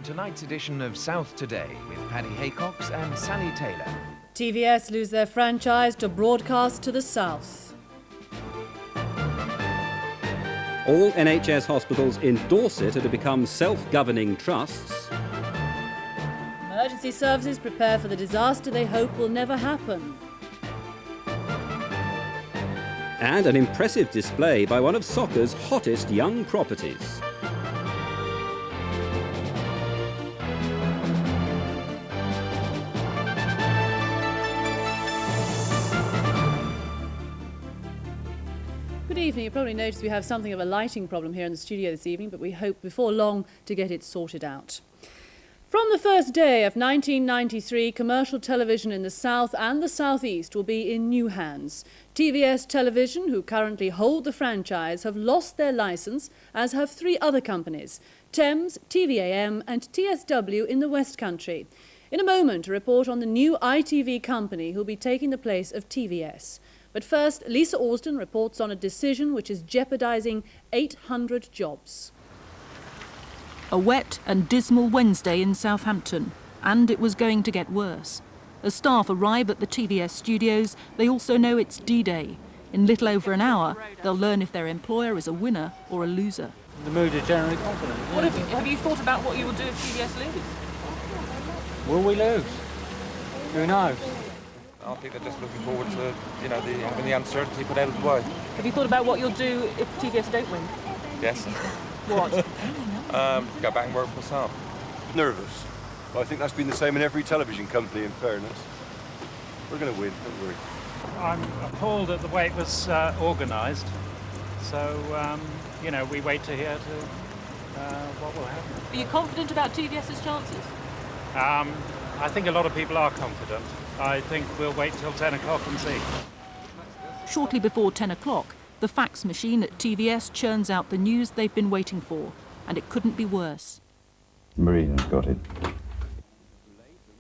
tonight's edition of South Today with Paddy Haycocks and Sally Taylor. TVS lose their franchise to broadcast to the South. All NHS hospitals in Dorset are to become self-governing trusts. Emergency services prepare for the disaster they hope will never happen. And an impressive display by one of soccer's hottest young properties. Good evening. You probably noticed we have something of a lighting problem here in the studio this evening, but we hope before long to get it sorted out. From the first day of 1993, commercial television in the South and the South East will be in new hands. TVS Television, who currently hold the franchise, have lost their licence, as have three other companies, Thames, TVAM and TSW in the West Country. In a moment, a report on the new ITV company who will be taking the place of TVS. But first, Lisa Orsden reports on a decision which is jeopardising 800 jobs. A wet and dismal Wednesday in Southampton, and it was going to get worse. As staff arrive at the TVS studios, they also know it's D-Day. In little over an hour, they'll learn if their employer is a winner or a loser. The mood is generally confident. What have you thought about what you will do if TVS lose? Will we lose? Who knows? I think they're just looking forward to, having the uncertainty put out of the way. Have you thought about what you'll do if TVS don't win? Yes. What? Go back and work for myself. Nervous. But I think that's been the same in every television company, in fairness. We're going to win, don't worry. I'm appalled at the way it was organised. So, we wait to hear what will happen. Are you confident about TVS's chances? I think a lot of people are confident. I think we'll wait till 10 o'clock and see. Shortly before 10 o'clock, the fax machine at TVS churns out the news they've been waiting for, and it couldn't be worse. Meridian's got it.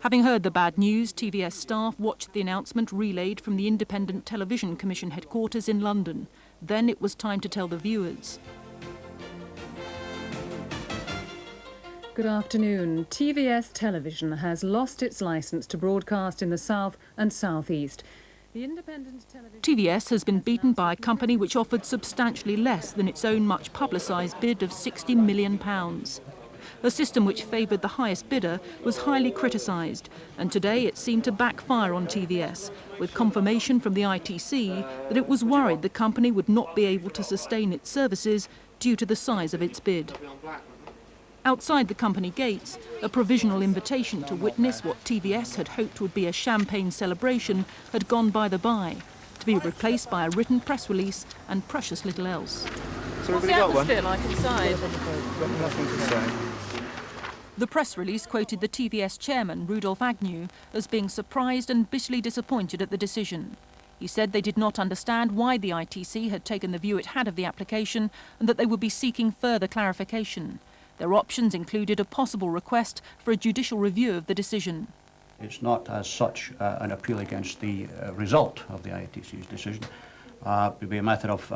Having heard the bad news, TVS staff watched the announcement relayed from the Independent Television Commission headquarters in London. Then it was time to tell the viewers. Good afternoon. TVS Television has lost its licence to broadcast in the South and South East. The Independent Television... TVS has been beaten by a company which offered substantially less than its own much publicised bid of £60 million. A system which favoured the highest bidder was highly criticised, and today it seemed to backfire on TVS, with confirmation from the ITC that it was worried the company would not be able to sustain its services due to the size of its bid. Outside the company gates, a provisional invitation to witness what TVS had hoped would be a champagne celebration had gone by the by, to be replaced by a written press release and precious little else. So What's the atmosphere like inside? Nothing to say. The press release quoted the TVS chairman, Rudolph Agnew, as being surprised and bitterly disappointed at the decision. He said they did not understand why the ITC had taken the view it had of the application and that they would be seeking further clarification. Their options included a possible request for a judicial review of the decision. It's not as such an appeal against the result of the ITC's decision. It would be a matter of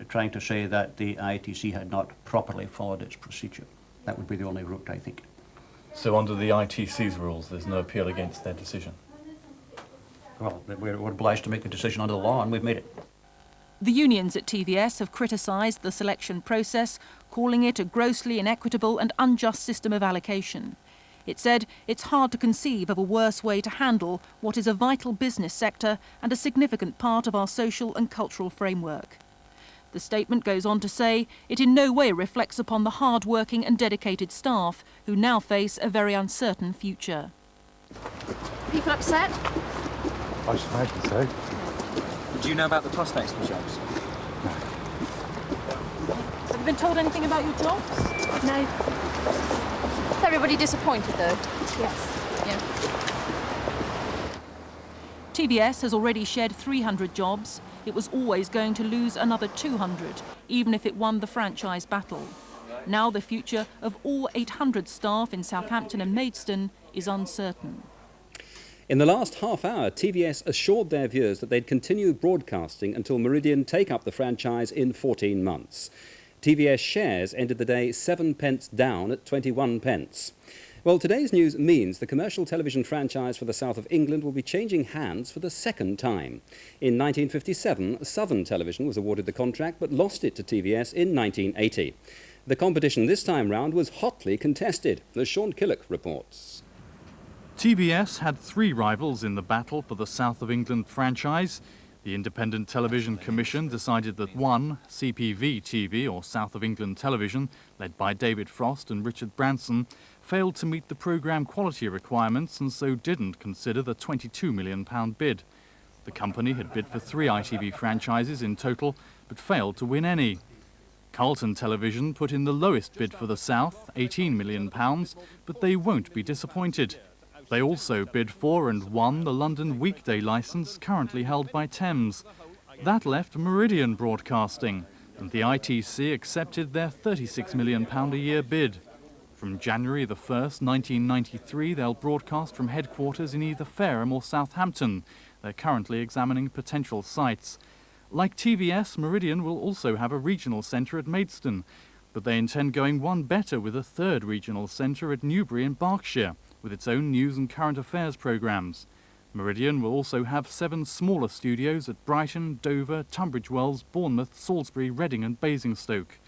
trying to say that the ITC had not properly followed its procedure. That would be the only route, I think. So under the ITC's rules, there's no appeal against their decision? Well, we're obliged to make the decision under the law, and we've made it. The unions at TVS have criticised the selection process, calling it a grossly inequitable and unjust system of allocation. It said it's hard to conceive of a worse way to handle what is a vital business sector and a significant part of our social and cultural framework. The statement goes on to say it in no way reflects upon the hard-working and dedicated staff who now face a very uncertain future. People upset? I should imagine so. Do you know about the prospects for jobs? No. Have you been told anything about your jobs? No. Is everybody disappointed, though? Yes. Yeah. TVS has already shed 300 jobs. It was always going to lose another 200, even if it won the franchise battle. Now the future of all 800 staff in Southampton and Maidstone is uncertain. In the last half hour, TVS assured their viewers that they'd continue broadcasting until Meridian take up the franchise in 14 months. TVS shares ended the day 7 pence down at 21 pence. Well, today's news means the commercial television franchise for the south of England will be changing hands for the second time. In 1957, Southern Television was awarded the contract but lost it to TVS in 1980. The competition this time round was hotly contested, as Sean Killick reports. TVS had 3 rivals in the battle for the South of England franchise. The Independent Television Commission decided that one, CPV TV, or South of England Television, led by David Frost and Richard Branson, failed to meet the programme quality requirements and so didn't consider the £22 million bid. The company had bid for 3 ITV franchises in total, but failed to win any. Carlton Television put in the lowest bid for the South, £18 million, but they won't be disappointed. They also bid for and won the London weekday licence currently held by Thames. That left Meridian Broadcasting, and the ITC accepted their £36 million a year bid. From January the 1st, 1993, they'll broadcast from headquarters in either Fareham or Southampton. They're currently examining potential sites. Like TVS, Meridian will also have a regional centre at Maidstone, but they intend going one better with a 3rd regional centre at Newbury in Berkshire, with its own news and current affairs programmes. Meridian will also have 7 smaller studios at Brighton, Dover, Tunbridge Wells, Bournemouth, Salisbury, Reading and Basingstoke.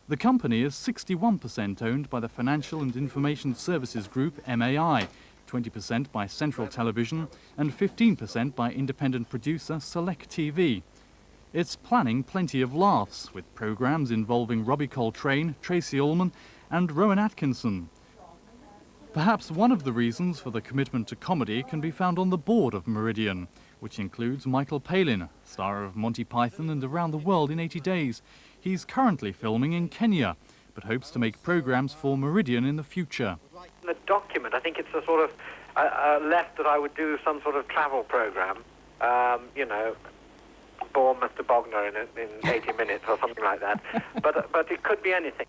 The company is 61% owned by the Financial and Information Services Group, MAI, 20% by Central Television and 15% by independent producer Select TV. It's planning plenty of laughs, with programmes involving Robbie Coltrane, Tracy Ullman and Rowan Atkinson. Perhaps one of the reasons for the commitment to comedy can be found on the board of Meridian, which includes Michael Palin, star of Monty Python and Around the World in 80 Days. He's currently filming in Kenya, but hopes to make programmes for Meridian in the future. In the document, I think it's a sort of left that I would do some sort of travel programme, you know, Bournemouth to Bognor in 80 minutes or something like that. But it could be anything.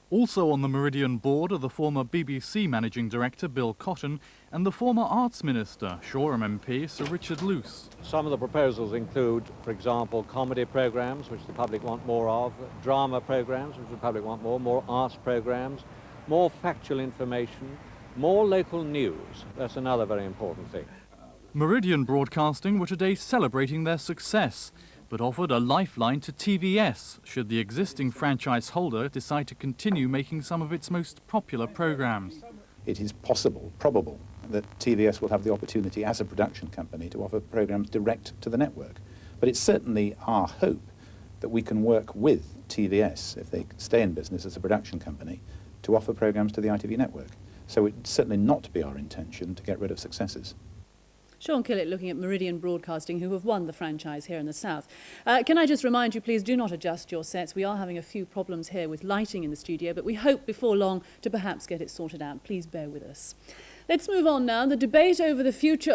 Also on the Meridian board are the former BBC Managing Director Bill Cotton and the former Arts Minister, Shoreham MP Sir Richard Luce. Some of the proposals include, for example, comedy programmes, which the public want more of, drama programmes, which the public want more arts programmes, more factual information, more local news. That's another very important thing. Meridian Broadcasting were today celebrating their success, but offered a lifeline to TVS should the existing franchise holder decide to continue making some of its most popular programmes. It is possible, probable, that TVS will have the opportunity as a production company to offer programmes direct to the network. But it's certainly our hope that we can work with TVS, if they stay in business as a production company, to offer programmes to the ITV network. So it's certainly not be our intention to get rid of successes. Sean Killick looking at Meridian Broadcasting, who have won the franchise here in the south. Can I just remind you, please do not adjust your sets. We are having a few problems here with lighting in the studio, but we hope before long to perhaps get it sorted out. Please bear with us. Let's move on now. The debate over the future